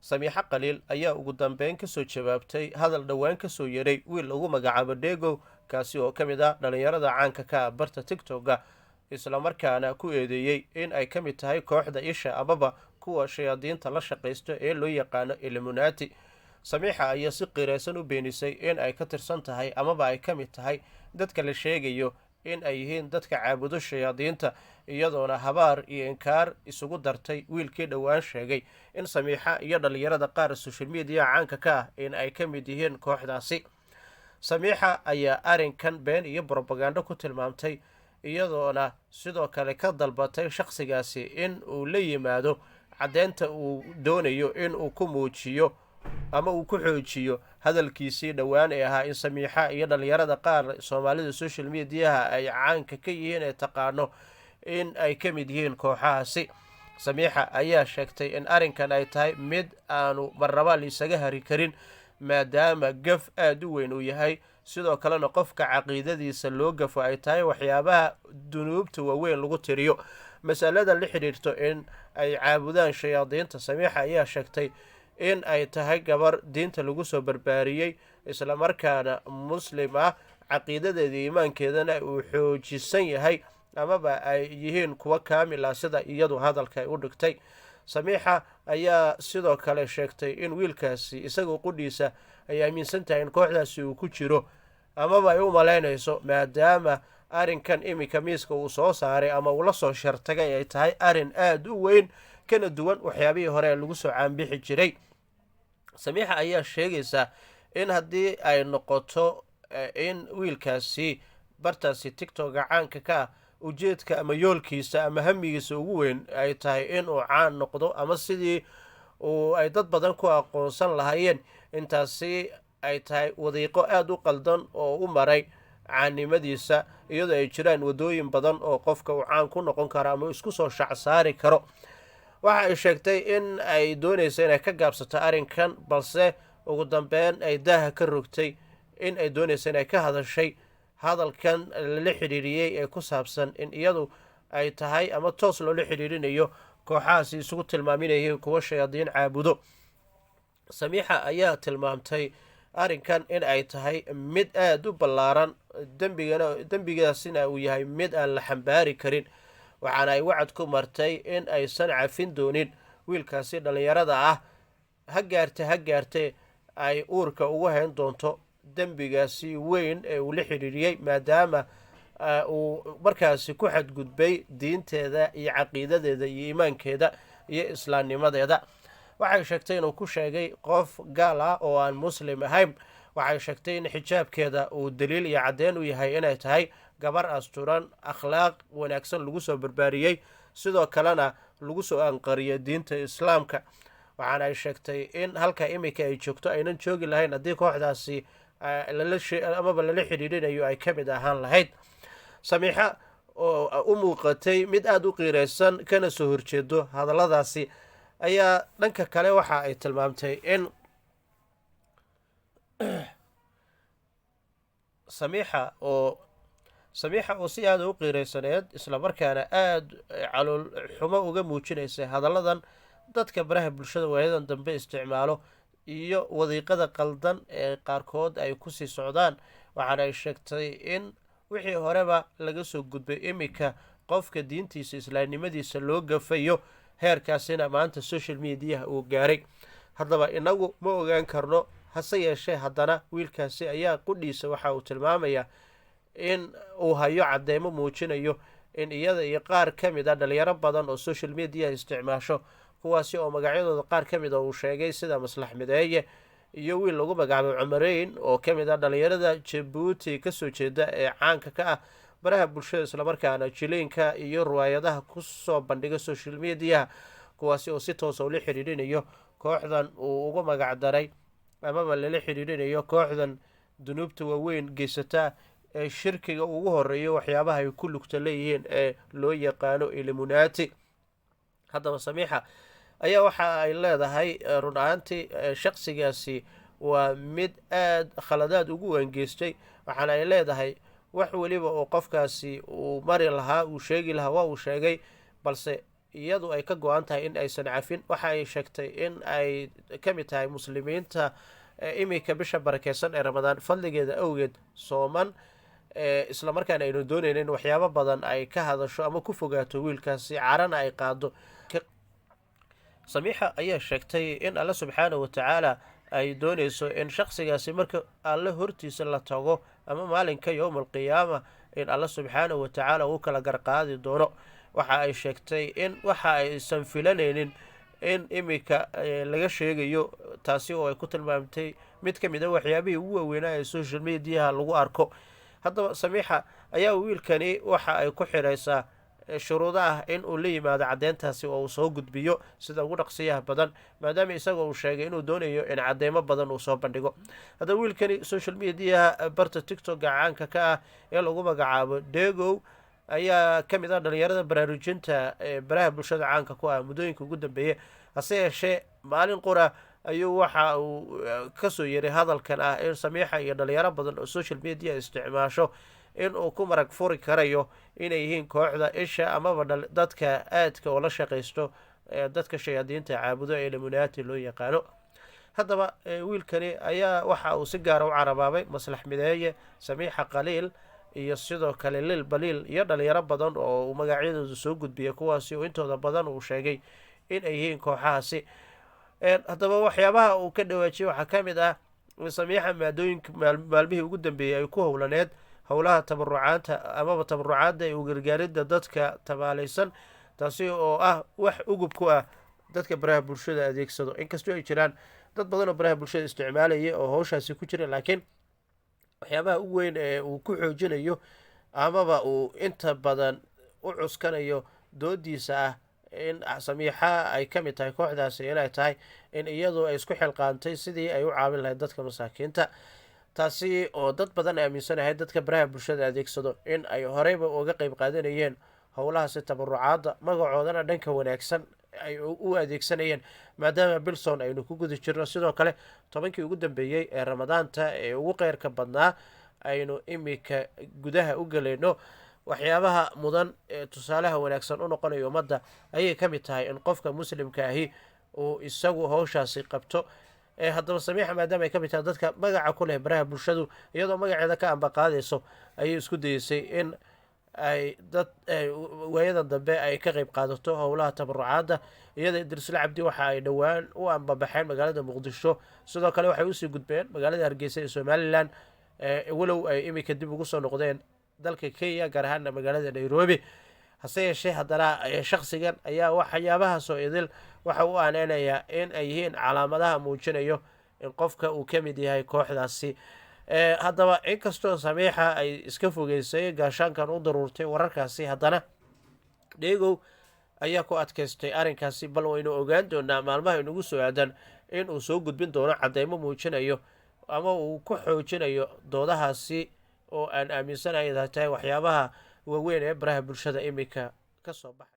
samiixa qaliil ayaa ugu dambeyn kasoo jawaabtay hadal dhowaan kasoo yeray wiil lagu magacaabo Dego, kaasi oo ka mid ah dhalinyarada caanka ka ah barta TikTok-ga, islamarkaana ku eedeeyey in ay ka mid tahay kooxda isha amaba kuwa shayaadiinta la shaqaysto ee loo yaqaano Illuminati. samiixa ayaa si qiraysan u beenisay in ay ka tirsan tahay amaba ay ka mid tahay dadka la sheegayo in ay yihiin dadka caabudo shayaadiinta, iyadoona habaar iyo inkaar isugu dartay wiilkii dhowaan sheegay in samiixa iyo dhalinyarada qaar social media caanka ka ah in ay ka mid yihiin kooxdaasi. samiixa ayaa arrinkan been iyo brobagando ku tilmaamtay, iyadoona sidoo kale ka dalbatay shaqsigaasi in uu la yimaado caddeynta uu doonayo in uu ku muujiyo ama uu ku xoojiyo hadalkiisii dhowaan ee ahaa in samiixa iyo dhalinyarada qaar soomaalida social mediaha ay caanka ka yihiin ee taqaano in ay ka mid yihiin kooxahaasi. samiixa ayaa sheegtay in arrinkan ay tahay mid aanu marnaba liisaga hari karin, maadaama gaf aada u weyn uu yahay, sidoo kalena qofka caqiidadiisa loo gafo ay tahay waxyaabaha dunuubta waaweyn lagu tiriyo. masalada la xidhiirto in ay caabudaan shayaadiinta, samiixa ayaa sheegtay in ay tahay gabar diinta lagu soo barbaariyey, islamarkaana muslim ah, caqiidadeeda iimaankeedana uu xoojisan yahay amaba ay yihiin kuwa kaamil ah sida iyadu hadalka ay u dhigtay. samiixa ayaa sidoo kale sheegtay in wiilkaasi isagoo qudhiisa ay aaminsan tahay in kooxdaasi uu ku jiro, amaba ay u malaynayso maadaama arrinkan iminka miiska uu soo saaray ama uu la soo shartagay ay tahay arrin aada u weyn kana duwan waxyaabihii hore ee lagu soo caanbixi jiray. samiixa ayaa sheegaysaa in haddii ay noqoto in wiilkaasi bartaasi TikTok-ga caanka ka ah ujeedka ama yoolkiisa ama hamigiisa ugu weyn ay tahay inuu caan noqdo ama sidii ay dad badan ku aqoonsan lahaayeen, intaasi ay tahay wadiiqo aada u qaldan oo u maray caannimadiisa, iyadoo ay jiraan wadooyin badan oo qofka uu caan ku noqon karo ama isku soo shacsaari karo. waxa ay sheegtay in ay doonaysa inay ka gaabsato arrinkan, balse ugu dambeyn ay daaha ka rogtay in ay doonaysa inay ka hadashay hadalkan lala xidhiiriyey ee ku saabsan in iyadu ay tahay ama toos loola xidhiirinayo kooxahaasi isugu tilmaaminayeen kuwa shayaadiin caabudo. samiixa ayaa tilmaamtay arrinkan in ay tahay mid aada u ballaaran, dembigaasina uu yahay mid aan la xambaari karin, waxaana ay wacad ku martay in aysan cafin doonin wiilkaasi dhalinyarada ah. ha gaarte ay uurka ugu hayn doonto dembigaasi weyn ee uu la xidhiiriyey, maadaama uu markaasi ku xadgudbay diinteeda iyo caqiidadeeda iyo iimaankeeda iyo islaamnimadeeda. waxay sheegtay inuu ku sheegay qof gaal ah oo aan muslim ahayn. waxay sheegtay in xijaabkeeda uu daliil iyo caddeyn u yahay inay tahay gabar asturan, akhlaaq wanaagsan lagu soo barbaariyey, sidoo kalena lagu soo anqariyay diinta islaamka. waxaana ay sheegtay in halka iminka ay joogto aynan joogi lahayn haddii kooxdaasi amaba lala xidhiirinayo ay ka mid ahaan lahayd. samiixa oo u muuqatay mid aada u qiiraysan kana soo horjeedo hadalladaasi ayaa dhanka kale waxa ay tilmaamtay in samiixa oo si aada u qiiraysaneed, islamarkaana aada calool xumo uga muujinaysay hadalladan dadka baraha bulshada waayadan dambe isticmaalo iyo wadiiqada qaldan ee qaarkood ay kusii socdaan. waxaana ay sheegtay in wixii horeba laga soo gudbay iminka qofka diintiisa islaamnimadiisa loo gafayo, heerkaasina maanta social mediaha uu gaaray. haddaba inagu ma ogaan karno, hase yeeshee haddana wiilkaasi ayaa qudhiisa waxa uu tilmaamayaa in uu hayo cadeymo muujinayo in iyada iyo qaar ka mid a dhalinyaro badan oo social media isticmaasho, kuwaasi oo magacyadooda qaar ka mid a uu sheegay sida Maslax Mideeye iyo wiil lagu magacaabo Cumareyn oo ka mid ah dhalinyarada Jabuuti kasoo jeeda ee caanka ka ah baraha bulshada, islamarkaana jiliinka iyo riwaayadaha kusoo bandhiga social media, kuwaasi oo si toosa ula xidhiirinayo kooxdan uu ugu magacdaray amaba lala xidhiirinayo kooxdan dunuubta waaweyn geysata ee shirkiga ugu horeeyo waxyaabaha ay ku lugta leeyihiin ee loo yaqaano Illuminati. haddaba samiixa ayaa waxa ay leedahay run ahaantii shaqsigaasi waa mid aada khaladaad ugu waangeystay, waxaana ay leedahay wax weliba oo qofkaasi uu mari lahaa uu sheegi lahaa waa uu sheegay, balse iyadu ay ka go-an tahay in aysan cafin. waxa ay sheegtay in ay ka mid tahay muslimiinta iminka bisha barakeysan ee ramadaan fadligeeda awgeed sooman, islamarkaana aynu doonayna in waxyaabo badan ay ka hadasho ama ku fogaato wiilkaasi, carana ay qaado. samiixa ayaa sheegtay in alle subxaanahu watacaala ay doonayso in shaqsigaasi marka alle hortiisa la tago ama maalinka yowma alqiyaama in alle subxaanahu watacaala uu kala garqaadi doono. waxa ay sheegtay in waxa aysan filanaynin in iminka laga sheegayo, taasi oo ay ku tilmaamtay mid ka mid a waxyaabihii ugu waaweynaa ee social mediaha lagu arko. haddaba samiixa ayaa wiilkani waxa ay ku xiraysaa shuruudo ah in uu la yimaado caddeyntaasi oo uu soo gudbiyo sida ugu dhaqsiyaha badan, maadaama isagoo uu sheegay inuu doonayo in cadeymo badan uu soo bandhigo. haddaba wiilkani social mediaha barta tiktok caanka ka ah ee lagu magacaabo Degow ayaa ka mid ah dhalinyarada baraarujinta baraha bulshada caanka ku ah muddooyinka ugu dambeeyay. hase yeeshee maalin qura ayuu waxa uu kasoo yeray hadalkan ah in samiixa iyo dhalinyaro badan oo social media isticmaasho in uu ku marag furi karayo inay yihiin kooxda isha amaba dadka aadka oo la shaqaysto dadka shayaadiinta caabudo ee illuminati loo yaqaano. haddaba wiilkani ayaa waxa uu si gaara u carabaabay maslax mideeye, samiixa qaliil iyo sidoo kale lil baliil iyo dhalinyaro badan oo uu magacyadooda soo gudbiyay, kuwaasi oo intooda badan uu sheegay in ay yihiin kooxahaasi. haddaba waxyaabaha uu ka dhawaajiyay waxaa ka mid ah in samiixa maadooyinka maalmihii ugu dambeeyey ay ku howlaneed howlaha tabarucaanta amaba tabarucaadda ee u gargaaridda dadka tabaalaysan, taasi oo ah wax ugub ku ah dadka baraha bulshada adeegsado. inkastoo ay jiraan dad badan oo baraha bulshada isticmaalaya oo howshaasi ku jira, laakiin waxyaabaha ugu weyn ee uu ku xoojinayo amaba uu inta badan u cuskanayo doodiisa ah in samiixa ay ka mid tahay kooxdaasi inay tahay in iyadu ay isku xilqaantay sidii ay u caawin lahayd dadka masaakiinta, taasi oo dad badan aaminsanahay dadka baraha bulshada adeegsado in ay horeyba uga qeyb qaadanayeen howlahaasi tabarucaadda, magacoodana dhanka wanaagsan ay u adeegsanayeen, maadaama bilson aynu ku guda jirno. sidoo kale tobankii ugu dambeeyey ee ramadaanta ee ugu qeyrka badnaa aynu iminka gudaha u gelayno. waxyaabaha mudan ee tusaalaha wanaagsan u noqonayo ummadda ayay ka mid tahay in qofka muslimka ahi uu isagu howshaasi qabto. haddaba samiixa maadaama ay ka mid tahay dadka magaca ku leh baraha bulshadu, iyadoo magaceeda ka ambaqaadayso ayay isku dayeysay in ay waayadan dambe ay ka qeyb qaadato howlaha tabarucaadda. iyada idrisla cabdi waxa ay dhowaan u ambabaxeen magaalada muqdisho, sidoo kale waxay usii gudbeen magaalada hargeysa ee somalilan, walow ay iminka dib ugu soo noqdeen dalka kenya, gaar ahaana magaalada nairobi. hase yeeshee haddana shaqsigan ayaa waxyaabahaasoo idil waxa u aaneynayaa in ay yihiin calaamadaha muujinayo in qofka uu ka mid yahay kooxdaasi. haddaba inkastoo samiixa ay iska fogeysay gaashaankan u daruurtay wararkaasi, haddana Degow ayaa ku adkaystay arrinkaasi, bal waynu ogaan doonaa maalmaha inugu soo aadan in uu soo gudbin doono cadeymo muujinayo ama uu ku xoojinayo doodahaasi oo aan aaminsanahay tahay waxyaabaha waaweyn ee baraha bulshada iminka ka soo baxay.